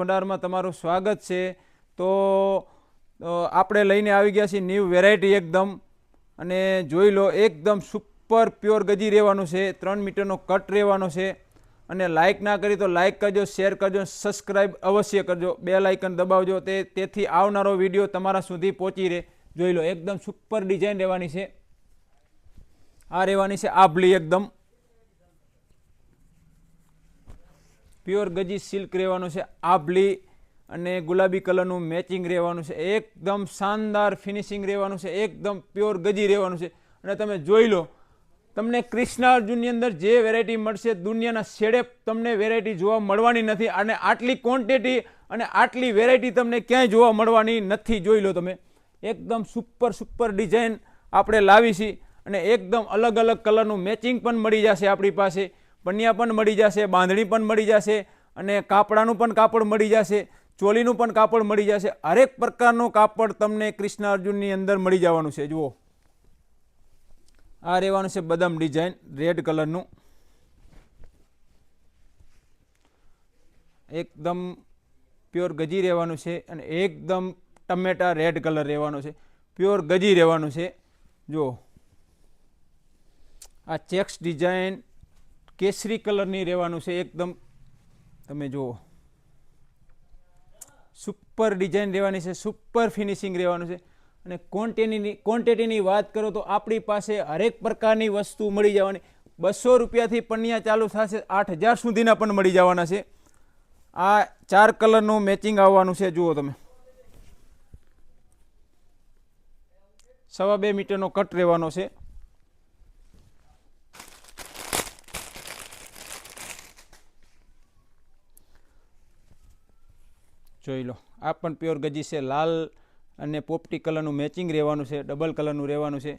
ભંડારમાં તમારું સ્વાગત છે। તો આપણે લઈને આવી ગયા છીએ ન્યૂ વેરાયટી એકદમ, અને જોઈ લો એકદમ સુપર પ્યોર ગજી રહેવાનું છે। 3 મીટરનો કટ રહેવાનો છે। અને લાઇક ના કરી તો લાઇક કરજો, શેર કરજો, સબસ્ક્રાઈબ અવશ્ય કરજો, બેલ આઇકન દબાવજો, તેથી આવનારો વિડીયો તમારા સુધી પહોંચી રહે। જોઈ લો એકદમ સુપર ડિઝાઇન રહેવાની છે। આ રહેવાની છે આભલી, એકદમ પ્યોર ગજી સિલ્ક રહેવાનું છે આભલી, અને ગુલાબી કલરનું મેચિંગ રહેવાનું છે। એકદમ શાનદાર ફિનિશિંગ રહેવાનું છે, એકદમ પ્યોર ગજી રહેવાનું છે। અને તમે જોઈ લો, તમને કૃષ્ણા અર્જુનની અંદર જે વેરાયટી મળશે, દુનિયાના છેડે તમને વેરાયટી જોવા મળવાની નથી, અને આટલી ક્વોન્ટિટી અને આટલી વેરાયટી તમને ક્યાંય જોવા મળવાની નથી। જોઈ લો તમે, એકદમ સુપર ડિઝાઇન આપણે લાવી છીએ, અને એકદમ અલગ અલગ કલરનું મેચિંગ પણ મળી જશે આપણી પાસે, પન્યા પણ મળી જશે, બાંધણી પણ મળી જશે, અને કાપડાનું પણ કાપડ મળી જશે, ચોલીનું પણ કાપડ મળી જશે। હરેક પ્રકારનું કાપડ તમને કૃષ્ણા અર્જુનની અંદર મળી જવાનું છે। જુઓ, આ રહેવાનું છે બદામ ડિઝાઇન રેડ કલરનું, એકદમ પ્યોર ગજી રહેવાનું છે, અને એકદમ ટમેટા રેડ કલર રહેવાનો છે, પ્યોર ગજી રહેવાનું છે। જુઓ, આ ચેક્સ ડિઝાઇન કેસરી કલરની રહેવાનું છે, એકદમ તમે જુઓ સુપર ડિઝાઇન રહેવાની છે, સુપર ફિનિશિંગ રહેવાનું છે। અને ક્વોન્ટિટીની વાત કરો તો આપણી પાસે હરેક પ્રકારની વસ્તુ મળી જવાની। 200 રૂપિયાથી પન્યા ચાલુ થશે, 8000 સુધીના પણ મળી જવાના છે। આ 4 કલરનું મેચિંગ આવવાનું છે। જુઓ તમે, 2.25 મીટરનો કટ રહેવાનો છે। જોઈ લો, આ પણ પ્યોર ગજી છે, લાલ અને પોપટી કલરનું મેચિંગ રહેવાનું છે, ડબલ કલરનું રહેવાનું છે।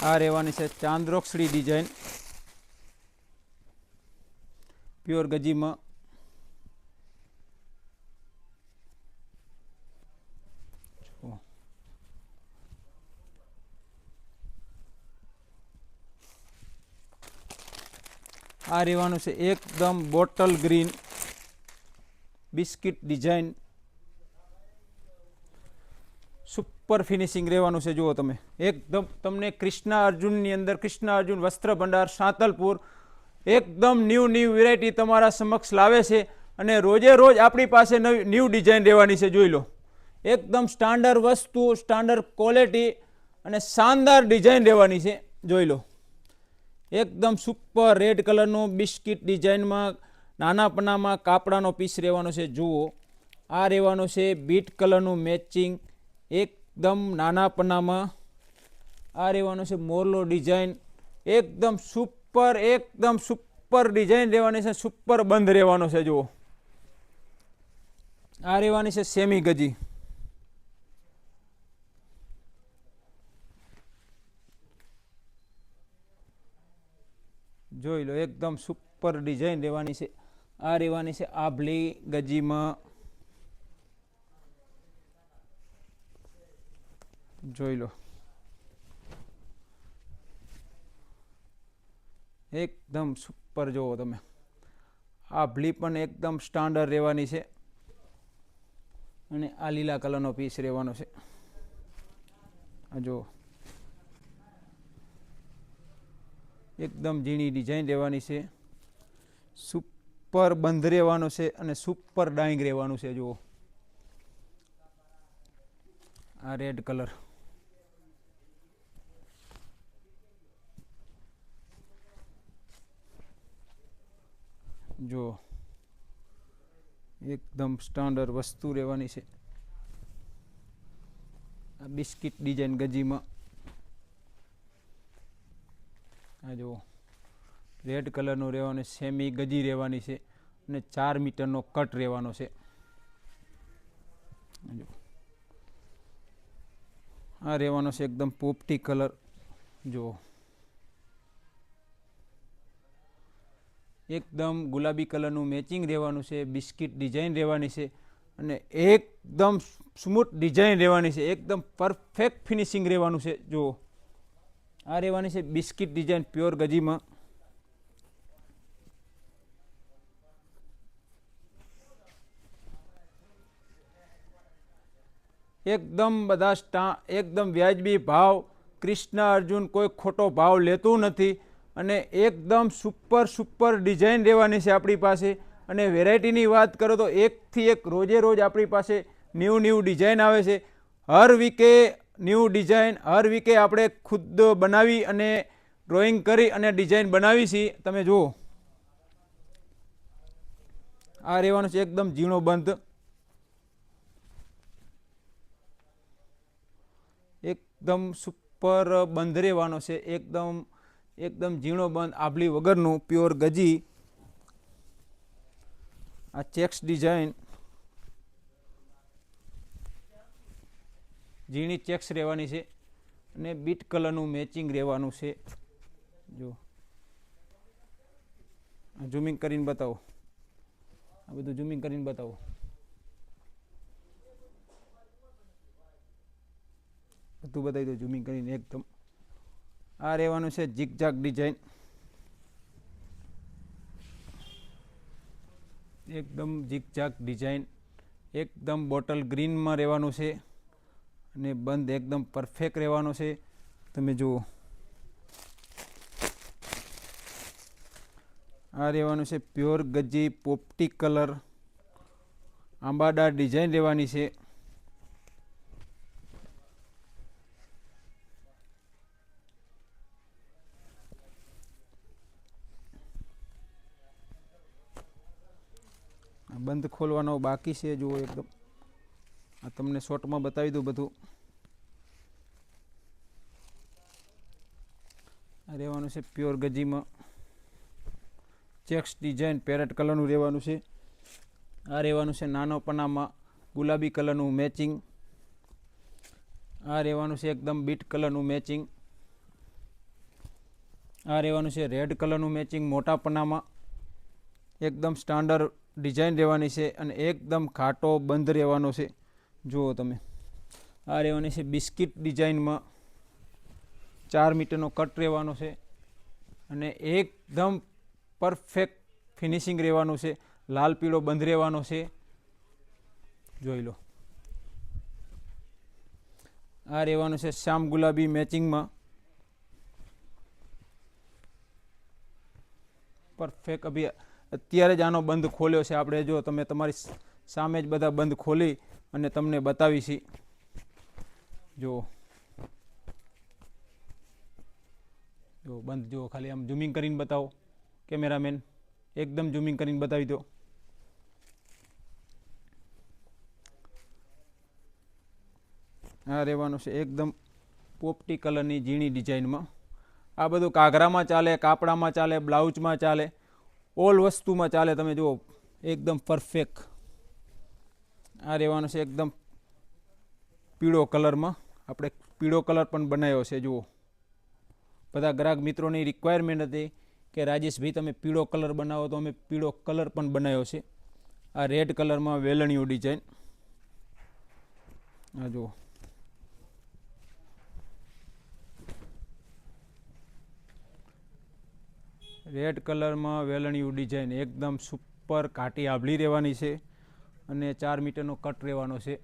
આ રહેવાની છે ચાંદ્રોક્ષડી ડિઝાઇન પ્યોર ગજીમાં। આ રહેવાનું છે એકદમ bottle green biscuit design, super finishing રહેવાનું છે। જુઓ તમે, એકદમ તમને કૃષ્ણા અર્જુનની અંદર, કૃષ્ણા અર્જુન વસ્ત્ર ભંડાર સાંતલપુર એકદમ ન્યૂ વેરાયટી તમારા સમક્ષ લાવે છે, અને રોજે રોજ આપણી પાસે ન્યૂ ડિઝાઇન રહેવાની છે। જોઈ લો, એકદમ સ્ટાન્ડર્ડ વસ્તુ, સ્ટાન્ડર્ડ ક્વોલિટી અને શાનદાર ડિઝાઇન રહેવાની છે। જોઈ લો, એકદમ સુપર રેડ કલરનું બિસ્કિટ ડિઝાઇનમાં નાના પનામાં કાપડાનો પીસ રહેવાનો છે। જુઓ, આ રહેવાનું છે બીટ કલરનું મેચિંગ, એકદમ નાના પનામાં। આ રહેવાનું છે મોરલો ડિઝાઇન, એકદમ સુપર ડિઝાઇન રહેવાની છે, સુપર બંધ રહેવાનો છે। જુઓ, આ રહેવાની છે સેમી ગજી, જોઈ લો એકદમ સુપર ડિઝાઇન રહેવાની છે। આ રહેવાની છે આભલી ગજીમાં, જોઈ લો એકદમ સુપર। જુઓ તમે, આભલી પણ એકદમ સ્ટાન્ડર્ડ રહેવાની છે, અને આ લીલા કલરનો પીસ રહેવાનો છે। આ જુઓ, એકદમ ઝીણી ડિઝાઇન રહેવાની છે, સુપર બંધ રહેવાનું છે, અને સુપર ડાઇંગ રહેવાનું છે। જુઓ, આ રેડ કલર, જો એકદમ સ્ટાન્ડર્ડ વસ્તુ રહેવાની છે। આ બિસ્કિટ ડિઝાઇન ગજીમાં, આ જુઓ રેડ કલરનું રહેવાનું, સેમી ગજી રહેવાની છે, અને 4 મીટરનો કટ રહેવાનો છે। આ રહેવાનો છે એકદમ પોપટી કલર, જુઓ એકદમ ગુલાબી કલરનું મેચિંગ રહેવાનું છે, બિસ્કિટ ડિઝાઇન રહેવાની છે, અને એકદમ સ્મૂથ ડિઝાઇન રહેવાની છે, એકદમ પરફેક્ટ ફિનિશિંગ રહેવાનું છે। જુઓ, આ રહેવાની છે બિસ્કિટ ડિઝાઇન પ્યોર ગજીમાં, એકદમ બધા એકદમ વ્યાજબી ભાવ, કૃષ્ણ અર્જુન કોઈ ખોટો ભાવ લેતું નથી અને એકદમ સુપર ડિઝાઇન રહેવાની છે આપણી પાસે. અને વેરાયટીની વાત કરો તો એકથી એક રોજે રોજ આપણી પાસે ન્યૂ ડિઝાઇન આવે છે. હર વીકે ન્યૂ ડિઝાઇન, હર વીકે આપણે ખુદ બનાવી અને ડ્રોઈંગ કરી અને ડિઝાઇન બનાવી છીએ. તમે જુઓ, આ રહેવાનું છે એકદમ ઝીણો બંધ, એકદમ સુપર બંધ રહેવાનો છે, એકદમ ઝીણો બંધ, આભલી વગરનું પ્યોર ગજી. આ ચેક્સ ડિઝાઇન, ઝીણી ચેક્સ રહેવાની છે અને બીટ કલરનું મેચિંગ રહેવાનું છે. જો ઝૂમિંગ કરીને બતાવો, આ બધું ઝૂમિંગ કરીને બતાવો. બધું બતાવી દો ઝૂમિંગ કરીને એકદમ. આ રહેવાનું છે ઝિગઝાગ ડિઝાઇન, એકદમ ઝિગઝાગ ડિઝાઇન, એકદમ બોટલ ગ્રીનમાં રહેવાનું છે અને બંધ એકદમ પરફેક્ટ રહેવાનો છે. તમે જુઓ, આ રહેવાનું છે પ્યોર ગજી પોપટી કલર, આંબાડા ડિઝાઇન રહેવાની છે. બંધ ખોલવાનો બાકી છે. જુઓ એકદમ, આ તમને શોર્ટમાં બતાવી દઉં બધું. આ રહેવાનું છે પ્યોર ગજીમાં ચેક્સ ડિઝાઇન, પેરેટ કલરનું રહેવાનું છે. આ રહેવાનું છે નાનો પનામાં ગુલાબી કલરનું મેચિંગ. આ રહેવાનું છે એકદમ બીટ કલરનું મેચિંગ. આ રહેવાનું છે રેડ કલરનું મેચિંગ મોટા પનામાં, એકદમ સ્ટાન્ડર્ડ ડિઝાઇન રહેવાની છે અને એકદમ ઘાટો બંધ રહેવાનો છે. જુઓ તમે, આ રહેવાની છે બિસ્કિટ ડિઝાઇનમાં, 4 મીટરનો કટ રહેવાનો છે અને એકદમ પરફેક્ટ ફિનિશિંગ રહેવાનું છે. લાલ પીળો બંધ રહેવાનો છે. જોઈ લો, આ રહેવાનું છે શ્યામ ગુલાબી મેચિંગમાં, પરફેક્ટ. અત્યારે જ આનો બંધ ખોલ્યો છે આપણે. જો તમે તમારી સામે જ બધા બંધ ખોલી અને તમને બતાવી છે. જો બંધ જુઓ, ખાલી આમ ઝૂમિંગ કરીને બતાવો કેમેરામેન, એકદમ ઝૂમિંગ કરીને બતાવી દો. આ રહેવાનું છે એકદમ પોપટી કલરની ઝીણી ડિઝાઇનમાં. આ બધું કાઘરામાં ચાલે, કાપડામાં ચાલે, બ્લાઉઝમાં ચાલે, ઓલ વસ્તુમાં ચાલે. તમે જુઓ એકદમ પરફેક્ટ. આ રહેવાનું છે એકદમ પીળો કલરમાં, આપણે પીળો કલર પણ બનાવ્યો છે. જુઓ, બધા ગ્રાહક મિત્રોની રિક્વાયરમેન્ટ હતી કે રાજેશભાઈ તમે પીળો કલર બનાવો, તો અમે પીળો કલર પણ બનાવ્યો છે. આ રેડ કલરમાં વેલણીયું ડિઝાઇન. આ જુઓ, રેડ કલરમાં વેલણીયું ડિઝાઇન, એકદમ સુપર ઘાટી આભલી રહેવાની છે અને 4 મીટરનો કટ રહેવાનો છે.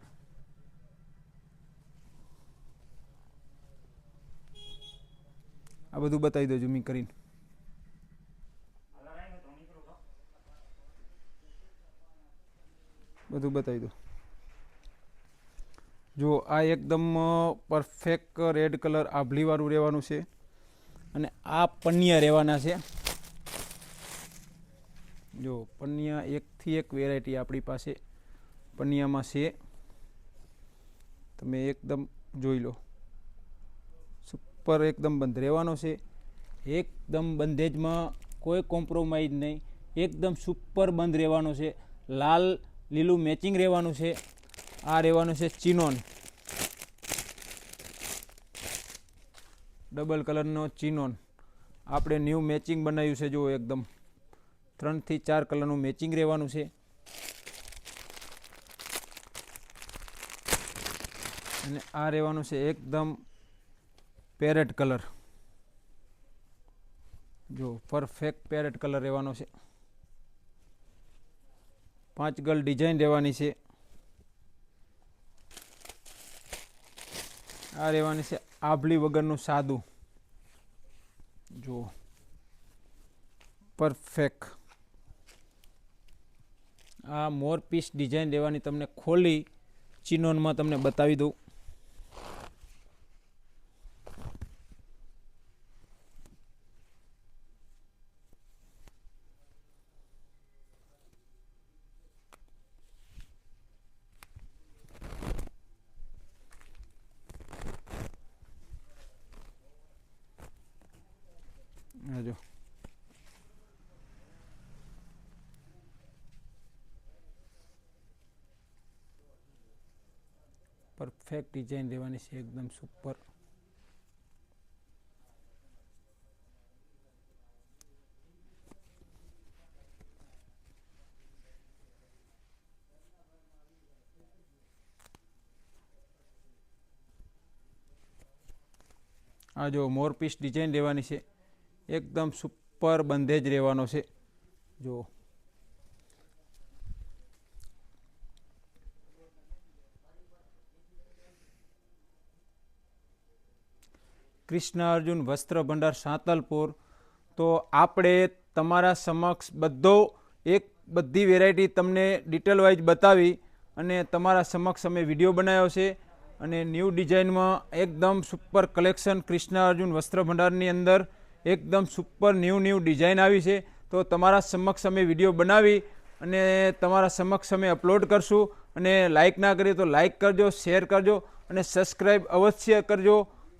આ બધું બતાવી દો ઝૂમિંગ કરીને. બધું બતાવી દો. જો આ એકદમ પરફેક્ટ રેડ કલર આભલીવાળું રહેવાનું છે અને આ પન્નિયા રહેવાના છે. જો પન્નિયા એકથી એક વેરાયટી આપણી પાસે પન્નિયામાં છે. તમે એકદમ જોઈ લો, સુપર એકદમ બંધ રહેવાનો છે. એકદમ બંધેજમાં કોઈ કોમ્પ્રોમાઇઝ નહીં, એકદમ સુપર બંધ રહેવાનો છે. લાલ લીલું મેચિંગ રહેવાનું છે. આ રહેવાનું છે ચિનોન, ડબલ કલરનો ચિનોન. આપણે ન્યૂ મેચિંગ બનાવ્યું છે. જુઓ, એકદમ 3 થી 4 કલરનું મેચિંગ રહેવાનું છે અને આ રહેવાનું છે એકદમ પેરેટ કલર. જો પરફેક્ટ પેરેટ કલર રહેવાનો છે. 5 ગલ ડિઝાઇન રહેવાની છે. આ રહેવાની છે આભલી વગરનું સાદું, જો પરફેક્ટ. આ મોર પીસ ડિઝાઇન રહેવાની, તમને ખોલી ચિનોનમાં તમને બતાવી દઉં. જો પરફેક્ટ ડિઝાઇન રહેવાની છે, એકદમ સુપર. આ જો મોરપીસ ડિઝાઇન રહેવાની છે, એકદમ સુપર બંધેજ રહેવાનો છે. જો કૃષ્ણ અર્જુન વસ્ત્ર ભંડાર સાંતલપુર. તો આપણે તમારા સમક્ષ બધી વેરાયટી તમને ડિટેલ વાઇઝ બતાવી અને તમારા સમક્ષ અમે વિડીયો બનાવ્યો છે. અને ન્યૂ ડિઝાઇનમાં એકદમ સુપર કલેક્શન કૃષ્ણ અર્જુન વસ્ત્ર ભંડારની અંદર એકદમ સુપર ન્યૂ ડિઝાઇન આવી છે. તો તમારા સમક્ષ અમે વિડીયો બનાવી અને તમારા સમક્ષ અમે અપલોડ કરશું. અને લાઇક ના કરીએ તો લાઇક કરજો, શેર કરજો અને સબસ્ક્રાઈબ અવશ્ય કરજો,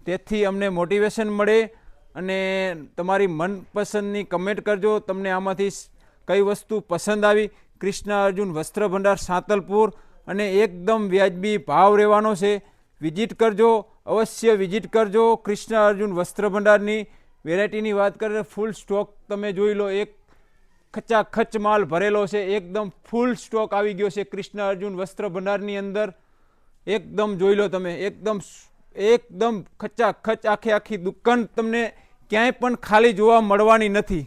તેથી અમને મોટિવેશન મળે. અને તમારી મનપસંદની કમેન્ટ કરજો, તમને આમાંથી કઈ વસ્તુ પસંદ આવી. કૃષ્ણ અર્જુન વસ્ત્ર ભંડાર સાંતલપુર અને એકદમ વ્યાજબી ભાવ રહેવાનો છે. વિઝિટ કરજો, અવશ્ય વિઝિટ કરજો. કૃષ્ણ અર્જુન વસ્ત્ર ભંડારની વેરાયટીની વાત કરીએ, ફૂલ સ્ટોક તમે જોઈ લો, એક ખચાખચ માલ ભરેલો છે, એકદમ ફૂલ સ્ટોક આવી ગયો છે કૃષ્ણ અર્જુન વસ્ત્ર ભંડારની અંદર. એકદમ જોઈ લો તમે, એકદમ ખચાખચ આખી દુકાન તમને ક્યાંય પણ ખાલી જોવા મળવાની નથી.